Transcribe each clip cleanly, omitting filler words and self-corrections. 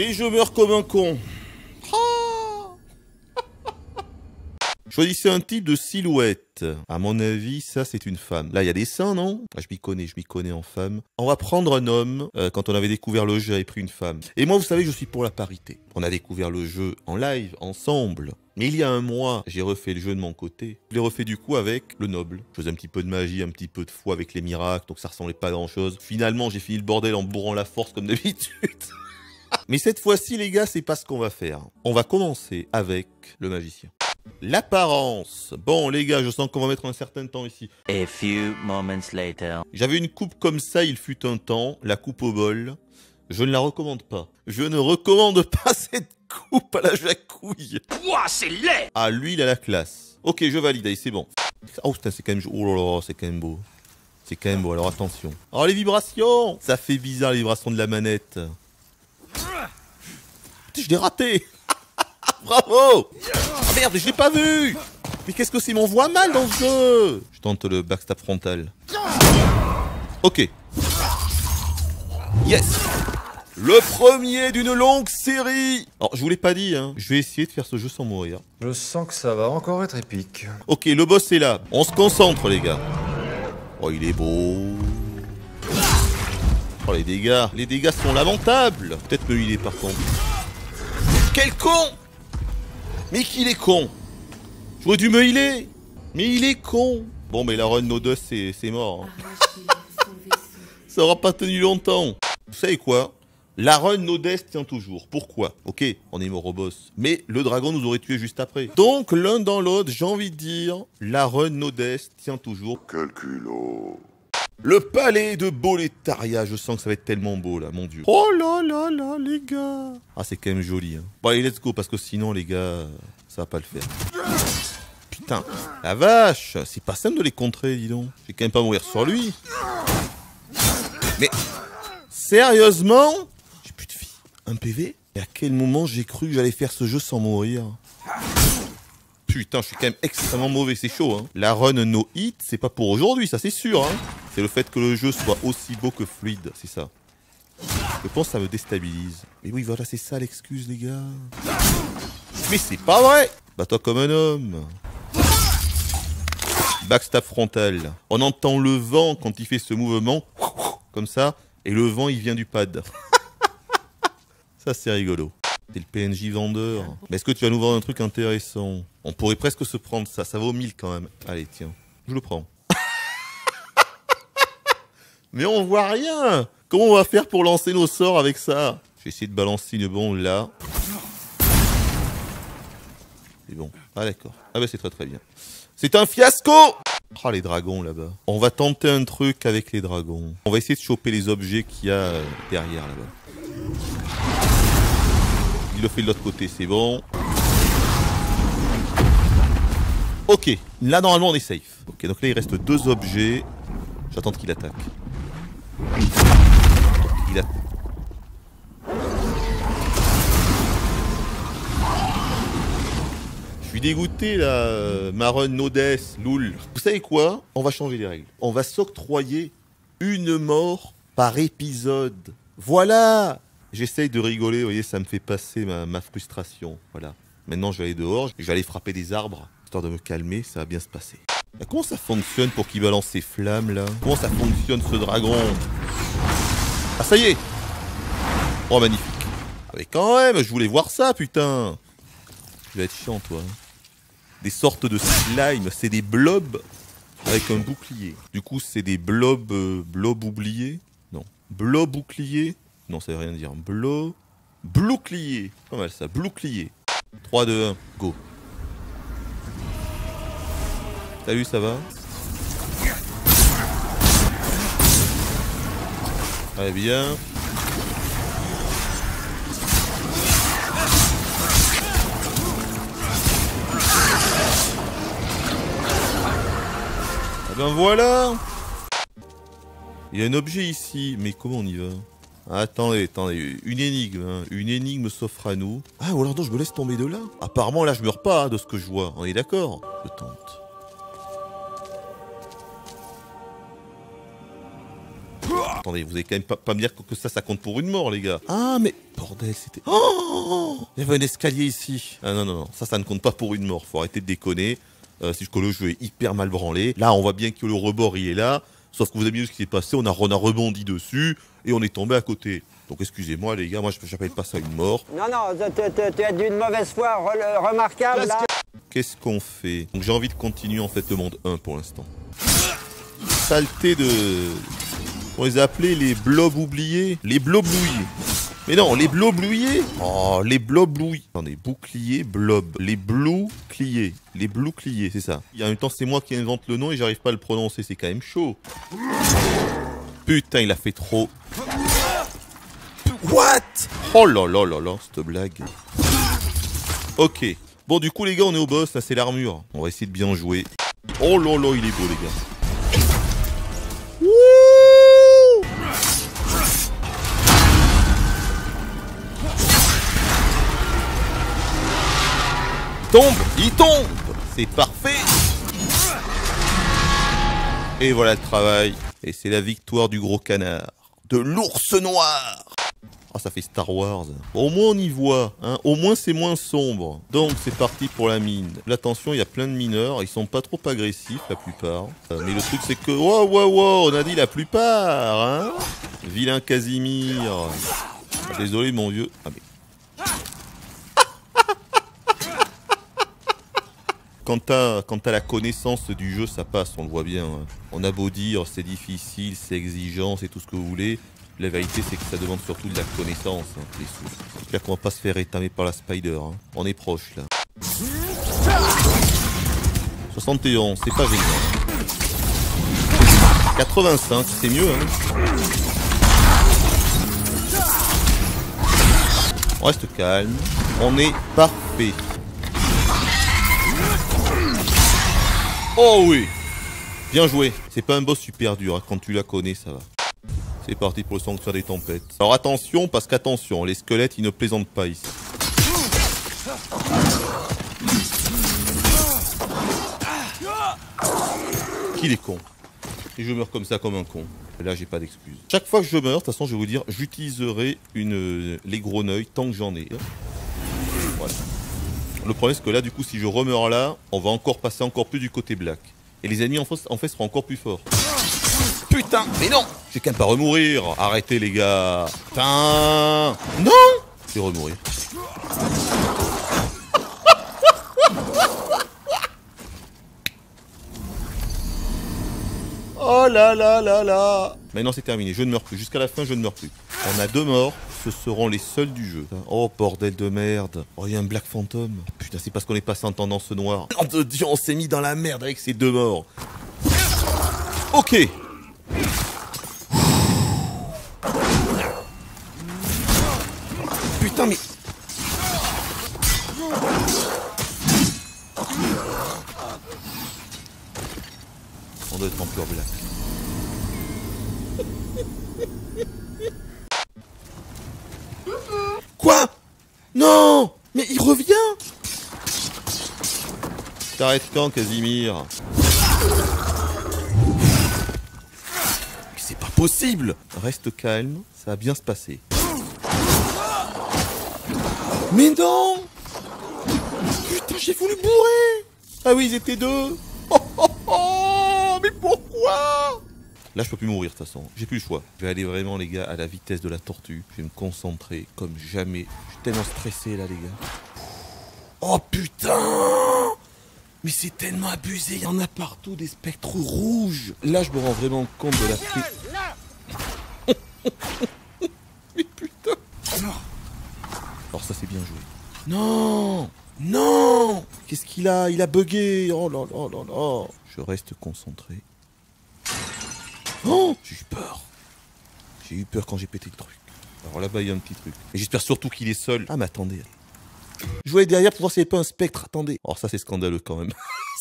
Et je meurs comme un con. Choisissez un type de silhouette. À mon avis, ça c'est une femme. Là, il y a des seins, non? Je m'y connais en femme. On va prendre un homme. Quand on avait découvert le jeu, j'avais pris une femme. Et moi, vous savez, je suis pour la parité. On a découvert le jeu en live, ensemble. Mais il y a un mois, j'ai refait le jeu de mon côté. Je l'ai refait du coup avec le noble. Je faisais un petit peu de magie, un petit peu de foi avec les miracles, donc ça ressemblait pas à grand chose. Finalement, j'ai fini le bordel en bourrant la force comme d'habitude. Mais cette fois-ci, les gars, c'est pas ce qu'on va faire. On va commencer avec le magicien. L'apparence. Bon, les gars, je sens qu'on va mettre un certain temps ici. A few moments later. J'avais une coupe comme ça, il fut un temps, la coupe au bol. Je ne la recommande pas. Je ne recommande pas cette coupe à la jacouille. Ouah, c'est laid! Ah, lui, il a la classe. Ok, je valide, allez, c'est bon. Oh, putain, c'est quand même... Oh là là, c'est quand même beau. C'est quand même beau, alors attention. Oh, les vibrations! Ça fait bizarre, les vibrations de la manette. Putain, je l'ai raté. Bravo! Ah merde, je l'ai pas vu! Mais qu'est-ce que c'est? On voit mal dans ce jeu! Je tente le backstab frontal. Ok. Yes! Le premier d'une longue série! Alors, je vous l'ai pas dit, hein. Je vais essayer de faire ce jeu sans mourir. Je sens que ça va encore être épique. Ok, le boss est là. On se concentre, les gars. Oh, il est beau. Oh, les dégâts sont lamentables. Peut-être me healer par contre. Quel con! Mais qu'il est con! J'aurais dû me healer! Mais il est con! Bon, mais la run no dust, c'est mort. Hein. Ça aura pas tenu longtemps. Vous savez quoi? La run no death tient toujours. Pourquoi? Ok, on est mort au boss. Mais le dragon nous aurait tué juste après. Donc, l'un dans l'autre, j'ai envie de dire, la run no death tient toujours. Quel culot. Le palais de Boletaria, je sens que ça va être tellement beau là, mon dieu. Oh là là là, les gars. Ah, c'est quand même joli. Hein. Bon, allez, let's go, parce que sinon, les gars, ça va pas le faire. Putain, la vache, c'est pas simple de les contrer, dis donc. Je vais quand même pas mourir sur lui. Mais, sérieusement? J'ai plus de vie. Un PV? Et à quel moment j'ai cru que j'allais faire ce jeu sans mourir? Putain, je suis quand même extrêmement mauvais, c'est chaud, hein. La run no hit, c'est pas pour aujourd'hui, ça c'est sûr, hein. C'est le fait que le jeu soit aussi beau que fluide, c'est ça. Je pense que ça me déstabilise. Mais oui, voilà, c'est ça l'excuse, les gars. Mais c'est pas vrai! Bats-toi comme un homme. Backstab frontal. On entend le vent quand il fait ce mouvement, comme ça, et le vent, il vient du pad. Ça, c'est rigolo. T'es le PNJ vendeur. Mais est-ce que tu vas nous vendre un truc intéressant? On pourrait presque se prendre ça. Ça vaut 1000 quand même. Allez, tiens. Je le prends. Mais on voit rien. Comment on va faire pour lancer nos sorts avec ça? Je vais essayer de balancer une bombe là. C'est bon. Ah d'accord. Ah bah c'est très très bien. C'est un fiasco! Oh les dragons là-bas. On va tenter un truc avec les dragons. On va essayer de choper les objets qu'il y a derrière là-bas. Il le fait de l'autre côté, c'est bon. Ok, là normalement on est safe. Ok, donc là il reste 2 objets. J'attends qu'il attaque. Il a... Je suis dégoûté là, Maron no death, loul. Vous savez quoi? On va changer les règles. On va s'octroyer une mort par épisode. Voilà! J'essaye de rigoler, vous voyez, ça me fait passer ma frustration. Voilà. Maintenant, je vais aller dehors, je vais aller frapper des arbres, histoire de me calmer, ça va bien se passer. Comment ça fonctionne pour qu'il balance ses flammes, là? Comment ça fonctionne, ce dragon? Ah, ça y est! Oh, magnifique. Mais quand même, je voulais voir ça, putain! Tu vas être chiant, toi. Des sortes de slime, c'est des blobs avec un bouclier. Du coup, c'est des blobs... blobs oubliés? Non. Blob bouclier? Non, ça veut rien dire. Blouclier. Pas mal ça. Blouclier. 3, 2, 1. Go. Salut, ça va? Très bien. Ah ben voilà. Il y a un objet ici. Mais comment on y va? Attendez, une énigme, hein. Une énigme s'offre à nous. Ah, ou alors non, je me laisse tomber de là. Apparemment, là, je meurs pas, hein, de ce que je vois. On est d'accord? Je tente. Attendez, vous allez quand même pas me dire que ça compte pour une mort, les gars. Ah, mais bordel, c'était... Oh, il y avait un escalier ici. Ah non, non, non, ça ne compte pas pour une mort. Faut arrêter de déconner. Si je le jeu est hyper mal branlé. Là, on voit bien que le rebord, il est là. Sauf que vous avez vu ce qui s'est passé, on a rebondi dessus et on est tombé à côté. Donc excusez-moi, les gars, moi, je n'appelle pas ça une mort. Non, non, tu es d'une mauvaise foi remarquable, là. Qu'est-ce qu'on fait? Donc j'ai envie de continuer, en fait, le monde 1 pour l'instant. Saleté de... On les a appelés les blobs oubliés. Les bloblouillés. Mais non, les bloblouillés. Oh, les bloblouillés. Attendez, bouclier, blob. Les bloucliers. Les bloucliers, c'est ça. Et en même temps, c'est moi qui invente le nom et j'arrive pas à le prononcer. C'est quand même chaud. Putain, il a fait trop. What? Oh là là là là, cette blague. Ok. Bon, du coup, les gars, on est au boss. Là, c'est l'armure. On va essayer de bien jouer. Oh là là, il est beau, les gars. Il tombe, c'est parfait. Et voilà le travail. Et c'est la victoire du gros canard. De l'ours noir. Ah, ça fait Star Wars. Bon, au moins on y voit, hein. Au moins c'est moins sombre. Donc c'est parti pour la mine. Là, attention, il y a plein de mineurs. Ils sont pas trop agressifs, la plupart. Mais le truc c'est que... Wow, on a dit la plupart, hein. Vilain Casimir. Désolé mon vieux. Ah mais... Quand t'as la connaissance du jeu, ça passe, on le voit bien. Hein. On a beau dire, c'est difficile, c'est exigeant, c'est tout ce que vous voulez. La vérité, c'est que ça demande surtout de la connaissance. Hein, j'espère qu'on va pas se faire étamer par la Spider. Hein. On est proche, là. 71, c'est pas génial. 85, c'est mieux, hein. On reste calme. On est parfait. Oh oui! Bien joué. C'est pas un boss super dur, hein. Quand tu la connais, ça va. C'est parti pour le sanctuaire des tempêtes. Alors attention, parce qu'attention, les squelettes, ils ne plaisantent pas ici. Qu'il est con. Et je meurs comme ça, comme un con. Et là, j'ai pas d'excuse. Chaque fois que je meurs, de toute façon, je vais vous dire, j'utiliserai les grenouilles tant que j'en ai. Voilà. Le problème, c'est que là, du coup, si je remeurs là, on va encore passer encore plus du côté black. Et les ennemis, en fait seront encore plus forts. Putain, mais non! J'ai quand même pas remourir. Arrêtez, les gars. Putain! Non! Je vais remourir. Oh là là là là! Maintenant, c'est terminé. Je ne meurs plus. Jusqu'à la fin, je ne meurs plus. On a 2 morts. Ce seront les seuls du jeu. Oh, bordel de merde. Oh, il y a un Black Phantom. Putain, c'est parce qu'on est passé en tendance noire. Oh de Dieu, on s'est mis dans la merde avec ces 2 morts. Ok. Putain, mais... On doit être en pure black. Quoi? Non! Mais il revient! T'arrêtes quand, Casimir? Mais c'est pas possible! Reste calme, ça va bien se passer. Mais non! Putain, j'ai voulu bourrer! Ah oui, ils étaient 2! Oh, mais pourquoi? Là, je peux plus mourir de toute façon. J'ai plus le choix. Je vais aller vraiment, les gars, à la vitesse de la tortue. Je vais me concentrer comme jamais. Je suis tellement stressé, là, les gars. Oh, putain! Mais c'est tellement abusé. Il y en a partout, des spectres rouges. Là, je me rends vraiment compte de la prise. Mais putain! Alors ça, c'est bien joué. Non! Non! Qu'est-ce qu'il a? Il a bugué. Oh là là là là. Je reste concentré. Oh, j'ai eu peur. J'ai eu peur quand j'ai pété le truc. Alors là-bas, il y a un petit truc. Et j'espère surtout qu'il est seul. Ah, mais attendez. Je voulais derrière pour voir s'il n'y avait pas un spectre. Attendez. Oh, ça, c'est scandaleux quand même.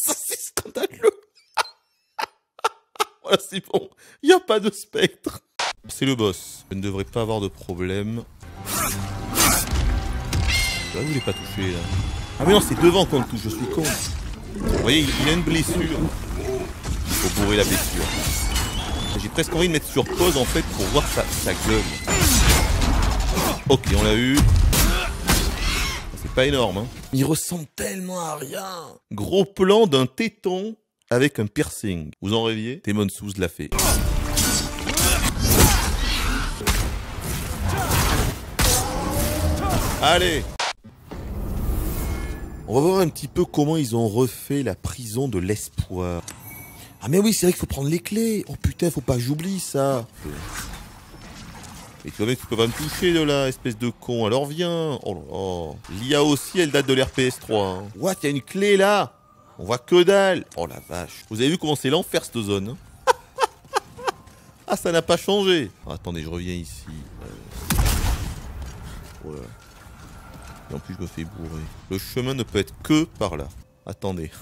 Ça, c'est scandaleux. Voilà, c'est bon. Il n'y a pas de spectre. C'est le boss. Je ne devrais pas avoir de problème. Là, vous ne l'avez pas touché, là. Ah, mais non, c'est devant qu'on le touche. Je suis con. Vous voyez, il a une blessure. Il faut bourrer la blessure. J'ai presque envie de mettre sur pause en fait pour voir sa gueule. Ok, on l'a eu. C'est pas énorme, hein. Il ressemble tellement à rien. Gros plan d'un téton avec un piercing. Vous en rêviez? Demon Souls l'a fait. Allez! On va voir un petit peu comment ils ont refait la prison de l'espoir. Ah mais oui, c'est vrai qu'il faut prendre les clés. Oh putain, faut pas que j'oublie ça. Et tu vois, tu peux pas me toucher de là, espèce de con. Alors viens. Oh là là. L'IA aussi, elle date de l'RPS3. Hein. What, y a une clé là? On voit que dalle. Oh la vache. Vous avez vu comment c'est l'enfer cette zone, hein? Ah, ça n'a pas changé. Oh, attendez, je reviens ici. Voilà. Et en plus, je me fais bourrer. Le chemin ne peut être que par là. Attendez.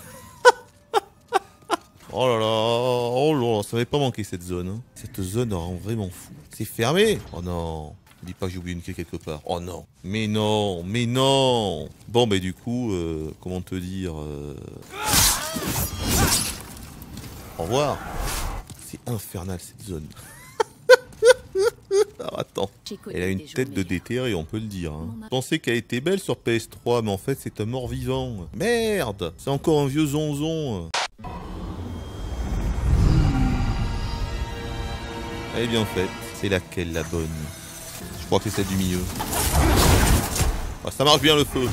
Oh là là, ça m'avait pas manqué cette zone. Hein. Cette zone rend vraiment fou. C'est fermé. Oh non. Dis pas que j'ai oublié une clé quelque part. Oh non. Mais non, mais non. Bon, bah du coup, comment te dire Au revoir. C'est infernal cette zone. Alors attends. Elle a une tête de déterré, on peut le dire. Hein. Je pensais qu'elle était belle sur PS3, mais en fait c'est un mort-vivant. Merde. C'est encore un vieux zonzon. Elle est bien faite. C'est laquelle la bonne? Je crois que c'est celle du milieu. Ah, ça marche bien le feu.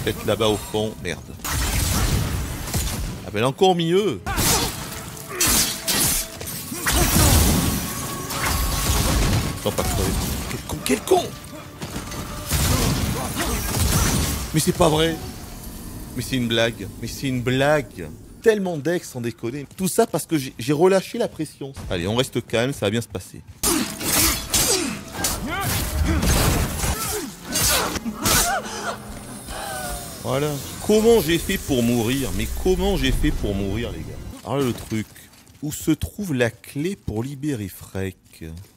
Peut-être là-bas au fond. Merde. Ah ben elle est encore au milieu. Non, pas crever. Quel con, quel con! Mais c'est pas vrai. Mais c'est une blague. Mais c'est une blague. Tellement d'ex sans déconner. Tout ça parce que j'ai relâché la pression. Allez, on reste calme, ça va bien se passer. Voilà. Comment j'ai fait pour mourir? Mais comment j'ai fait pour mourir, les gars? Alors là, le truc. Où se trouve la clé pour libérer Freck?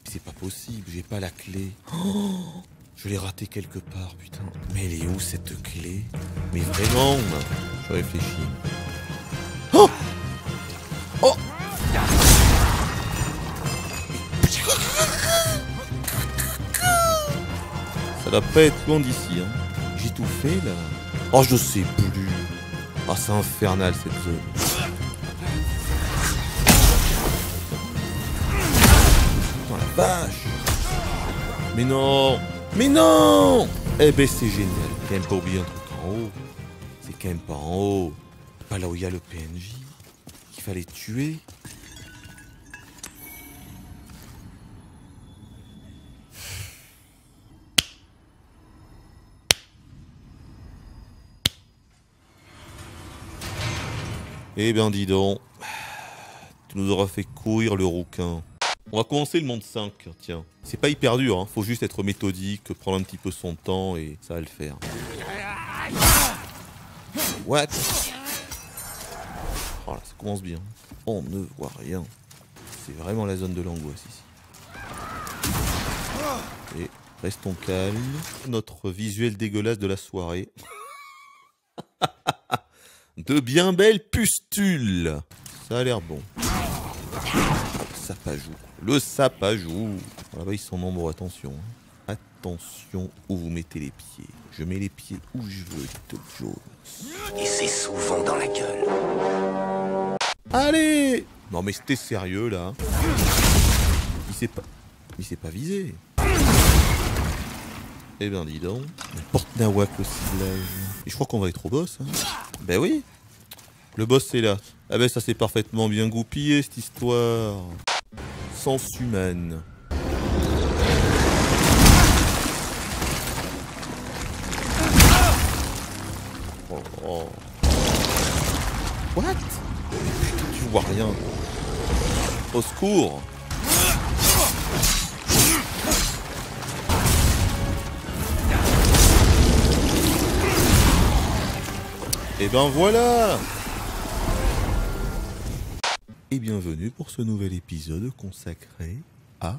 C'est pas possible, j'ai pas la clé. Oh, je l'ai raté quelque part, putain. Mais elle est où cette clé? Mais vraiment, je réfléchis. Oh! Oh! Ça doit pas être loin d'ici, hein. J'ai tout fait, là. Oh, je sais plus. Ah, c'est infernal, cette zone. Oh, la vache! Mais non! Mais non! Eh ben, c'est génial. Quand même pas oublier un truc en haut. C'est quand même pas en haut. Pas là où il y a le PNJ. Qu'il fallait tuer. Eh ben dis donc, tu nous auras fait courir le rouquin. On va commencer le monde 5, tiens. C'est pas hyper dur, hein. Faut juste être méthodique, prendre un petit peu son temps et ça va le faire. What? Voilà, ça commence bien. On ne voit rien. C'est vraiment la zone de l'angoisse ici. Et restons calmes. Notre visuel dégueulasse de la soirée. De bien belles pustules. Ça a l'air bon. Le sapajou. Le sapajou. Là-bas, ils sont nombreux. Attention. Attention où vous mettez les pieds. Je mets les pieds où je veux, Little Jones. Et c'est souvent dans la gueule. Allez! Non mais c'était sérieux là. Il s'est pas visé. Eh ben dis donc. Porte Nawak le ciblage. Et je crois qu'on va être au boss. Hein. Ben oui. Le boss c'est là. Ah ben ça c'est parfaitement bien goupillé cette histoire. Sens humaine. Oh, oh. What? Tu vois rien. Au secours. Et ben voilà. Et bienvenue pour ce nouvel épisode consacré à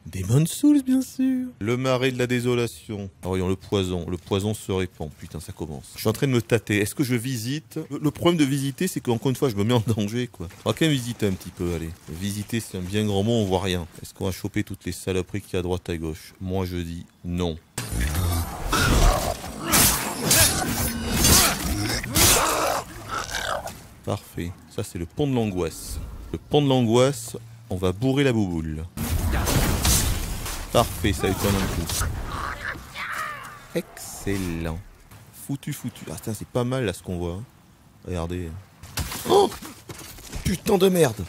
Demon's Souls, bien sûr. Le marais de la désolation. Ah, voyons, le poison. Le poison se répand. Putain, ça commence. Je suis en train de me tâter. Est-ce que je visite? Le problème de visiter, c'est qu'encore une fois, je me mets en danger, quoi. On va quand même visiter un petit peu, allez. Visiter, c'est un bien grand mot, on voit rien. Est-ce qu'on va choper toutes les saloperies qu'il y a à droite à gauche? Moi, je dis non. Parfait. Ça, c'est le pont de l'angoisse. Le pont de l'angoisse, on va bourrer la bouboule. Parfait, ça étonne un coup. Excellent. Foutu. Ah, putain, c'est pas mal, là, ce qu'on voit. Regardez. Oh! Putain de merde!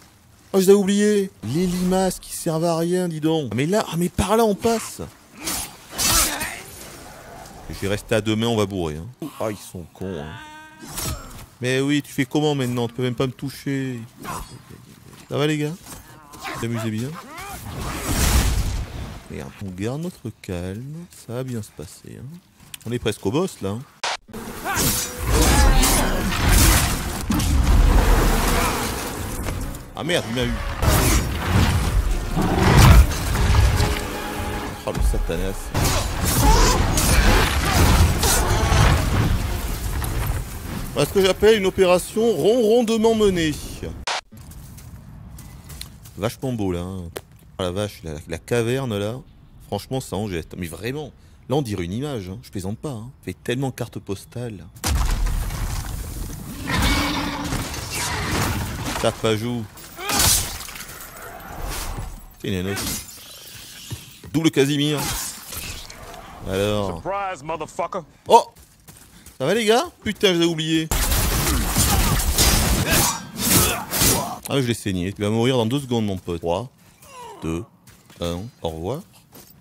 Oh, je l'ai oublié! Les limaces qui servent à rien, dis donc. Ah, mais là, mais par là, on passe! Je vais rester à deux mains, on va bourrer. Hein. Ah, ils sont cons, hein. Mais oui, tu fais comment maintenant? Tu peux même pas me toucher. Ça va les gars? Vous amusez bien? Regarde, on garde notre calme. Ça va bien se passer. Hein. On est presque au boss là. Hein. Ah merde, il m'a eu. Oh le satanas. Voilà ce que j'appelle une opération rondement menée. Vachement beau là. Hein. Oh la vache, la caverne là. Franchement, ça en jette. Mais vraiment, là on dirait une image. Hein. Je plaisante pas. Hein. Ça fait tellement carte postale. Tape à joue. C'est une note. Double Casimir. Alors. Surprise, motherfucker. Oh! Ça va les gars? Putain, je l'ai oublié. Ah, je l'ai saigné. Tu vas mourir dans 2 secondes, mon pote. 3, 2, 1, au revoir.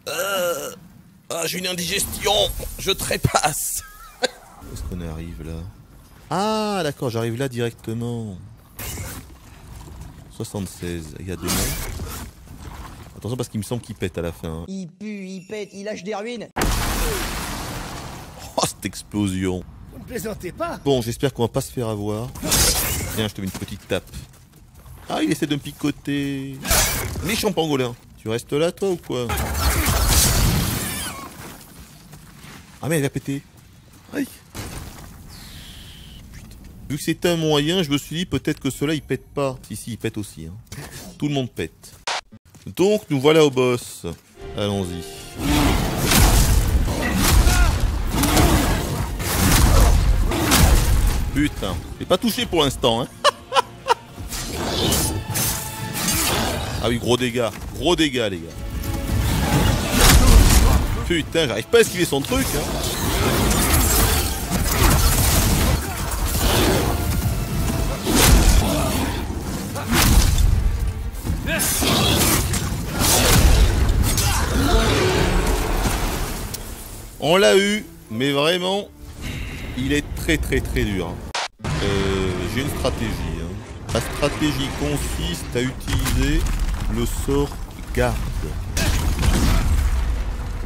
Ah, j'ai une indigestion. Je trépasse. Où est-ce qu'on arrive là? Ah, d'accord, j'arrive là directement. 76, il y a 2 mots. Attention parce qu'il me semble qu'il pète à la fin. Hein. Il pue, il pète, il lâche des ruines. Oh, cette explosion. Vous ne plaisantez pas? Bon, j'espère qu'on va pas se faire avoir. Viens, je te mets une petite tape. Ah, il essaie de me picoter. Méchant pangolin. Tu restes là, toi, ou quoi? Ah, mais elle va péter. Aïe. Putain. Vu que c'était un moyen, je me suis dit peut-être que ceux-là, ils pètent pas. Si, il pète aussi. Hein. Tout le monde pète. Donc, nous voilà au boss. Allons-y. Putain, j'ai pas touché pour l'instant, hein. Ah oui, gros dégâts, les gars. Putain, j'arrive pas à esquiver son truc, hein. On l'a eu, mais vraiment, il est très dur. Hein. J'ai une stratégie. Hein. La stratégie consiste à utiliser le sort garde.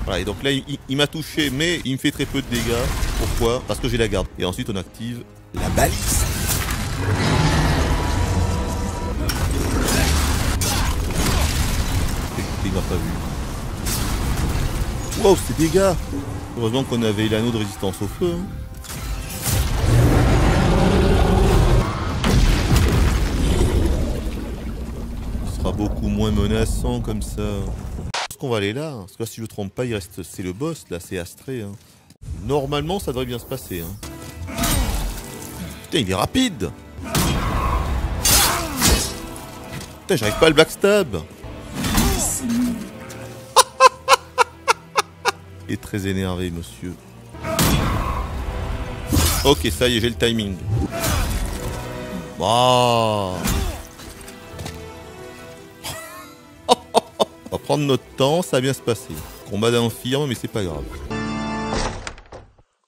Voilà, et donc là, il m'a touché, mais il me fait très peu de dégâts. Pourquoi? Parce que j'ai la garde. Et ensuite, on active la balise. Il m'a pas vu. Wow, c'est dégâts. Heureusement qu'on avait l'anneau de résistance au feu. Hein. Il sera beaucoup moins menaçant comme ça. Est-ce qu'on va aller là? Parce que là, si je ne me trompe pas, il reste. C'est le boss, là, c'est Astrée. Hein. Normalement, ça devrait bien se passer. Hein. Putain, il est rapide. Putain, j'arrive pas à le backstab. Il est très énervé, monsieur. Ok, ça y est, j'ai le timing. Oh. On va prendre notre temps, ça va bien se passer. Combat d'infirme, mais c'est pas grave.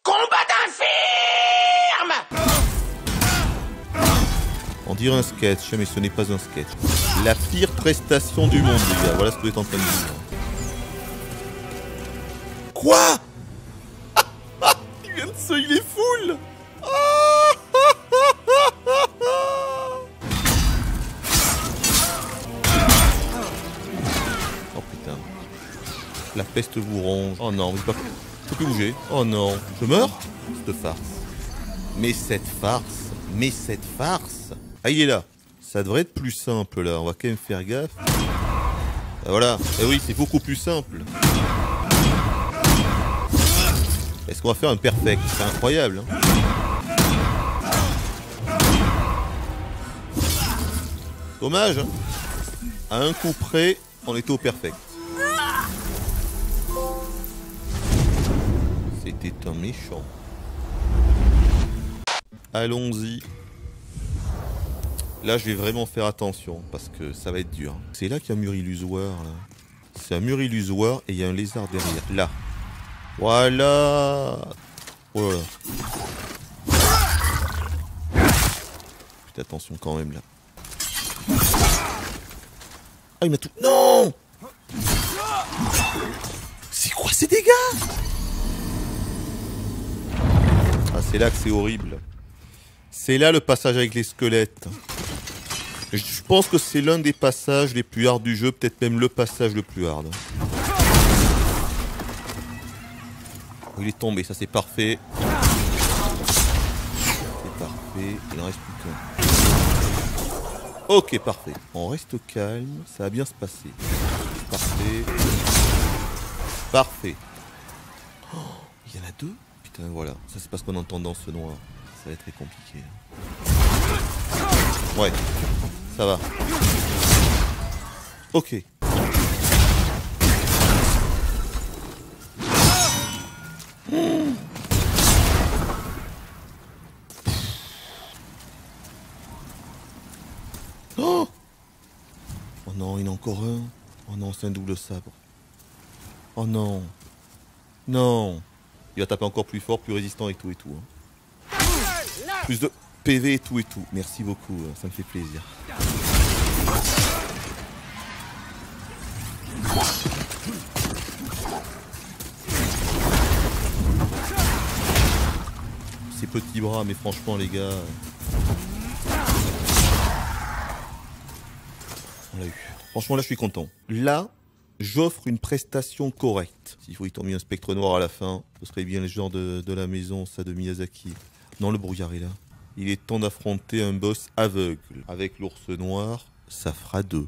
Combat d'infirme! On dirait un sketch, mais ce n'est pas un sketch. La pire prestation du monde, les gars. Voilà ce que vous êtes en train de dire. Quoi? Il vient de se... Il est full. Oh putain. la peste vous ronge. Oh non, je peux plus bouger. Oh non, je meurs? Cette farce. Mais cette farce. Mais cette farce. Ah, il est là. Ça devrait être plus simple là. On va quand même faire gaffe. Ah, voilà. Eh oui, c'est beaucoup plus simple. Est-ce qu'on va faire un perfect? C'est incroyable. Hein. Dommage. Hein. À un coup près, on était au perfect. C'était un méchant. Allons-y. Là, je vais vraiment faire attention parce que ça va être dur. C'est là qu'il y a un mur illusoire. C'est un mur illusoire et il y a un lézard derrière. Là. Voilà. Oh là là. Faites attention quand même là. Ah, il m'a tout... Non! C'est quoi ces dégâts? Ah, c'est là que c'est horrible. C'est là le passage avec les squelettes. Je pense que c'est l'un des passages les plus hard du jeu, peut-être même le passage le plus hard. Oh, il est tombé, ça c'est parfait. C'est parfait, il en reste plus qu'un. Ok, parfait. On reste calme, ça va bien se passer. Parfait. Parfait. Oh, il y en a deux? Putain, voilà. Ça c'est parce qu'on entend dans ce noir. Ça va être très compliqué. Ouais, ça va. Ok. Oh! Oh non, il y en a encore un. Oh non, c'est un double sabre. Oh non. Non. Il va taper encore plus fort, plus résistant et tout et tout. Hein. Plus de PV et tout et tout. Merci beaucoup, ça me fait plaisir. Ces petits bras, mais franchement les gars... On l'a eu. Franchement là je suis content. Là, j'offre une prestation correcte. S'il faut y tomber un spectre noir à la fin, ce serait bien le genre de la maison, ça, de Miyazaki. Non, le brouillard est là. Il est temps d'affronter un boss aveugle. Avec l'ours noir, ça fera 2.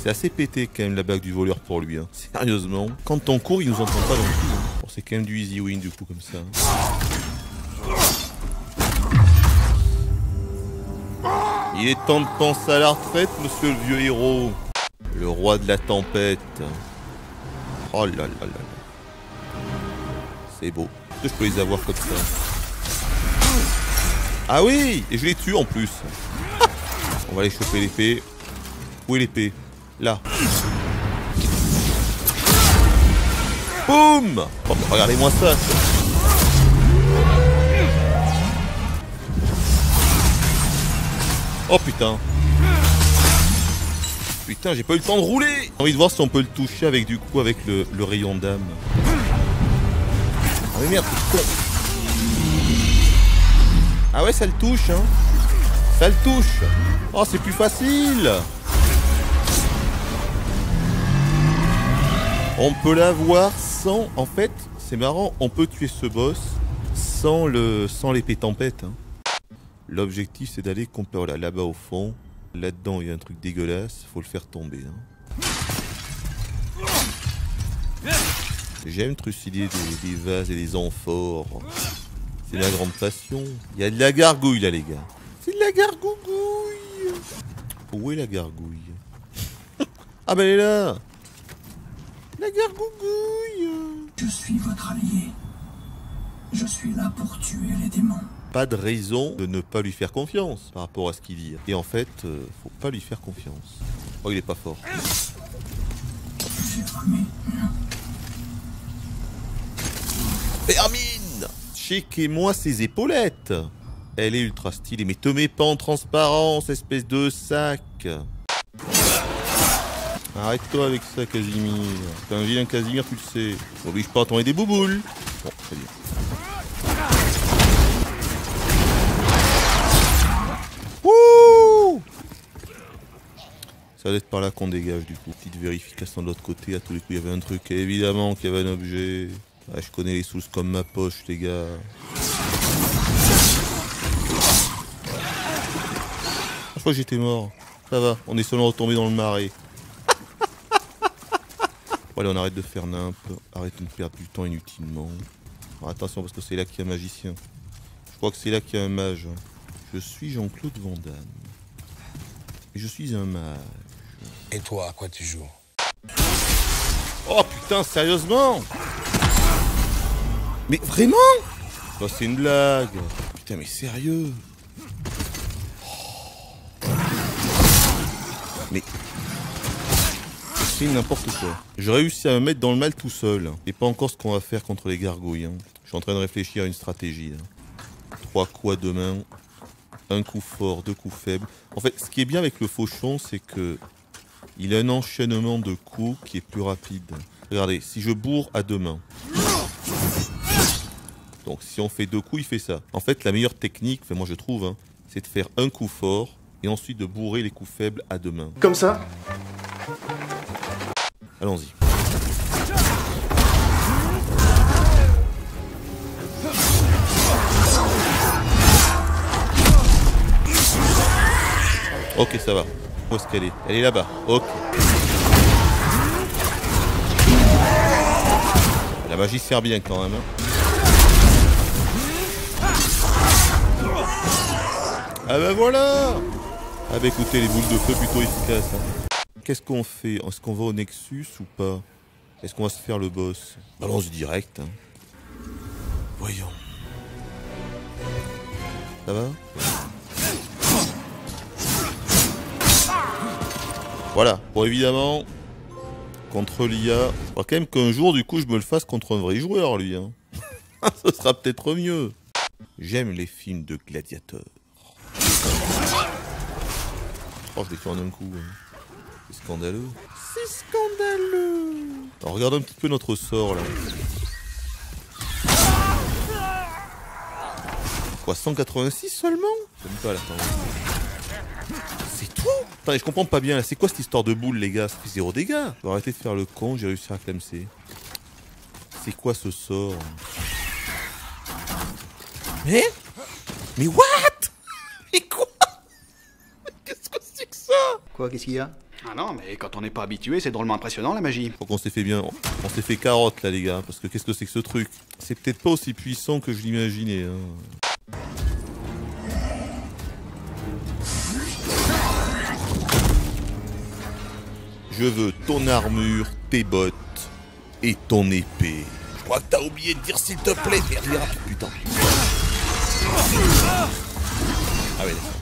C'est assez pété quand même la bague du voleur pour lui. Hein. Sérieusement. Quand on court, il nous entend pas non plus. Hein. Bon, c'est quand même du easy win du coup comme ça. Hein. Il est temps de penser à la retraite, monsieur le vieux héros. Le roi de la tempête. Oh là là là là. C'est beau. Est-ce que je peux les avoir comme ça? Ah oui! Et je les tue en plus. On va aller choper l'épée. Où est l'épée? Là. Boum! Oh, regardez-moi ça. Oh putain. Putain, j'ai pas eu le temps de rouler. J'ai envie de voir si on peut le toucher avec du coup avec le rayon d'âme. Ah mais merde, c'est con. Ah ouais, ça le touche, hein. Ça le touche. Oh, c'est plus facile. On peut l'avoir sans... En fait, c'est marrant, on peut tuer ce boss sans l'épée tempête. Hein. L'objectif, c'est d'aller compter... Voilà, là-bas au fond. Là-dedans, il y a un truc dégueulasse. Faut le faire tomber. Hein. J'aime trucider des vases et des amphores. C'est ma grande passion. Il y a de la gargouille là, les gars. C'est de la gargouille. Où est la gargouille? Ah ben elle est là. La gargouille. Je suis votre allié. Je suis là pour tuer les démons. Pas de raison de ne pas lui faire confiance par rapport à ce qu'il dit. Et en fait, faut pas lui faire confiance. Oh, il est pas fort. Vermine! Checkez-moi ses épaulettes! Elle est ultra stylée, mais te mets pas en transparence, espèce de sac! Arrête-toi avec ça, Casimir. T'es un vilain Casimir, tu le sais. M'oblige pas à tourner des bouboules. Bon, très bien. Ça doit être par là qu'on dégage du coup. Petite vérification de l'autre côté, à tous les coups il y avait un truc. Et évidemment qu'il y avait un objet. Ah, je connais les sous comme ma poche les gars. Je crois que j'étais mort. Ça va, on est seulement retombé dans le marais. Bon, allez, on arrête de faire nimp. Arrête de perdre du temps inutilement. Alors, attention parce que c'est là qu'il y a un magicien. Je crois que c'est là qu'il y a un mage. Je suis Jean-Claude Van Damme. Et je suis un mage. Et toi, à quoi tu joues? Oh putain, sérieusement? Mais vraiment? Oh, c'est une blague. Putain, mais sérieux? Oh. Mais... c'est n'importe quoi. J'ai réussi à me mettre dans le mal tout seul. Et pas encore ce qu'on va faire contre les gargouilles. Hein. Je suis en train de réfléchir à une stratégie. Là. 3 coups à 2 mains. Un coup fort, 2 coups faibles. En fait, ce qui est bien avec le fauchon, c'est que il a un enchaînement de coups qui est plus rapide. Regardez, si je bourre à 2 mains. Donc si on fait 2 coups, il fait ça. En fait, la meilleure technique, enfin moi je trouve, hein, c'est de faire un coup fort et ensuite de bourrer les coups faibles à 2 mains. Comme ça? Allons-y. Ok, ça va. Où est-ce qu'elle est? Elle est là-bas. Ok. La magie sert bien quand même. Hein. Ah bah voilà. Ah bah écoutez, les boules de feu plutôt efficaces. Hein. Qu'est-ce qu'on fait? Est-ce qu'on va au Nexus ou pas? Est-ce qu'on va se faire le boss? Balance direct. Hein. Voyons. Ça va? Voilà, pour évidemment, contre l'IA, il faudra quand même qu'un jour, du coup, je me le fasse contre un vrai joueur, lui. Hein. Ce sera peut-être mieux. J'aime les films de gladiateurs. Oh, je l'ai fait en un coup. Hein. C'est scandaleux. C'est scandaleux. Alors, regarde un petit peu notre sort, là. Quoi, 186 seulement? J'aime pas, là, quand même. C'est tout? Attendez, je comprends pas bien, là. C'est quoi cette histoire de boule, les gars? Ça fait 0 dégâts. Je vais arrêter de faire le con, j'ai réussi à clamser. C'est quoi ce sort? Mais what? Mais quoi? Qu'est-ce que c'est que ça? Quoi, qu'est-ce qu'il y a? Ah non, mais quand on n'est pas habitué, c'est drôlement impressionnant la magie. Faut qu'on s'est fait bien. On s'est fait carotte là, les gars. Parce que qu'est-ce que c'est que ce truc? C'est peut-être pas aussi puissant que je l'imaginais. Hein. Je veux ton armure, tes bottes et ton épée. Je crois que t'as oublié de dire s'il te plaît derrière. Putain. Ah ouais, d'accord.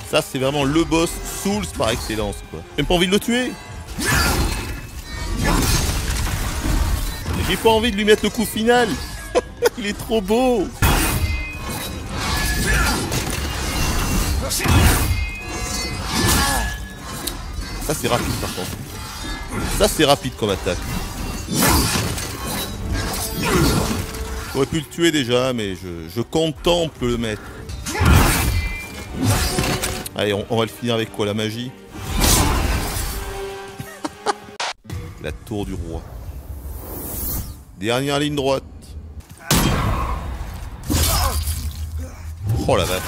Ça, c'est vraiment le boss Souls par excellence, quoi. J'ai même pas envie de le tuer. J'ai pas envie de lui mettre le coup final. Il est trop beau. Ça, c'est rapide, par contre. Ça, c'est rapide comme attaque. J'aurais pu le tuer déjà, mais je contemple le maître. Allez, on va le finir avec quoi? La magie? La tour du roi. Dernière ligne droite. Oh la vache.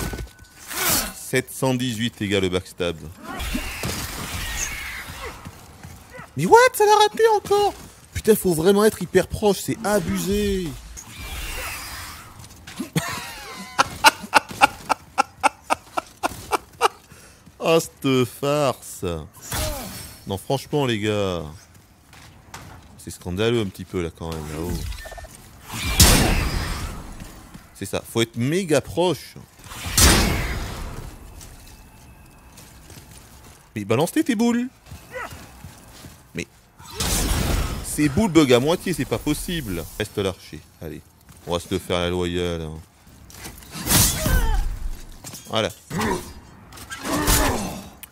718 égale le backstab. Mais what? Ça l'a raté encore? Putain, faut vraiment être hyper proche, c'est abusé. Oh, cette farce. Non, franchement, les gars. C'est scandaleux un petit peu, là, quand même, là-haut. C'est ça, faut être méga proche. Mais balance tes boules. Mais... ces boules bug à moitié, c'est pas possible. Reste l'archer, allez. On va se le faire à la loyale. Hein. Voilà.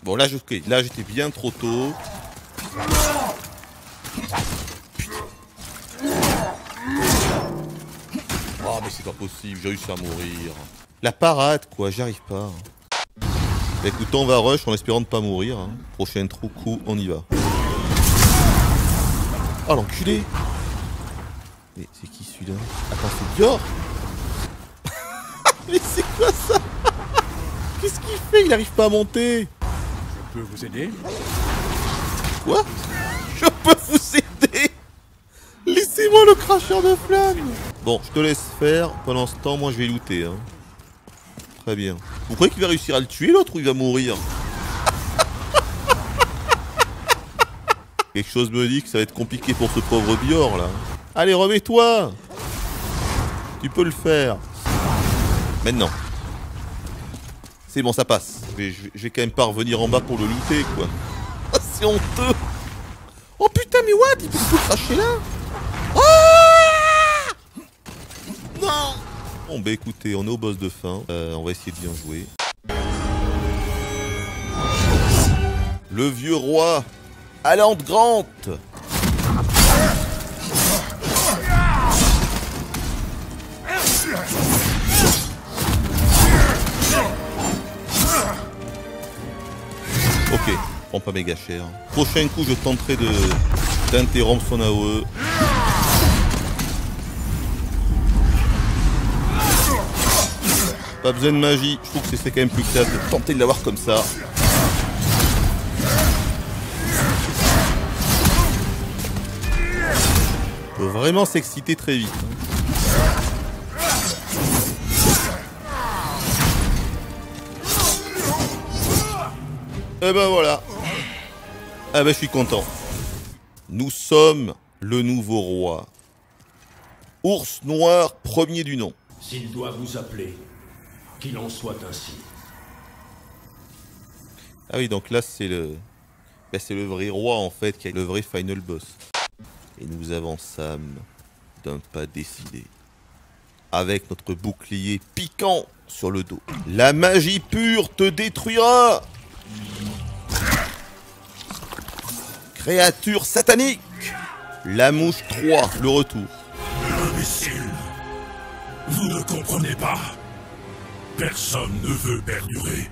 Bon, là, là j'étais bien trop tôt. Oh, mais c'est pas possible, j'ai réussi à mourir. La parade, quoi, j'arrive pas. Bah, écoute, on va rush en espérant ne pas mourir. Hein. Prochain trou, coup, on y va. Oh, l'enculé! Mais c'est qui celui-là? Attends, c'est Dior? Mais c'est quoi ça? Qu'est-ce qu'il fait? Il arrive pas à monter. Je peux vous aider? Quoi? Je peux vous aider? Laissez-moi le cracheur de flammes. Bon, je te laisse faire. Pendant ce temps, moi je vais looter. Hein. Très bien. Vous croyez qu'il va réussir à le tuer l'autre ou il va mourir? Quelque chose me dit que ça va être compliqué pour ce pauvre Bior là. Allez, remets-toi. Tu peux le faire. Maintenant. C'est bon, ça passe. Je vais quand même pas revenir en bas pour le looter, quoi. Oh, c'est honteux. Oh putain, mais what? Il peut se cracher là? Oh non. Bon, bah écoutez, on est au boss de fin. On va essayer de bien jouer. Le vieux roi. Allante Grant. Ok, prends pas méga cher. Prochain coup, je tenterai d'interrompre son AOE. Pas besoin de magie, je trouve que c'est quand même plus classe de tenter de l'avoir comme ça. Faut vraiment s'exciter très vite. Et ben voilà. Ah ben je suis content. Nous sommes le nouveau roi. Ours noir premier du nom. S'il doit vous appeler, qu'il en soit ainsi. Ah oui, donc là c'est le... Ben, c'est le vrai roi en fait qui est le vrai final boss. Et nous avançâmes d'un pas décidé. Avec notre bouclier piquant sur le dos. La magie pure te détruira. Créature satanique. La mouche 3, le retour. Imbécile! Vous ne comprenez pas. Personne ne veut perdurer.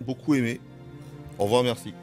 Beaucoup aimé. Au revoir, merci.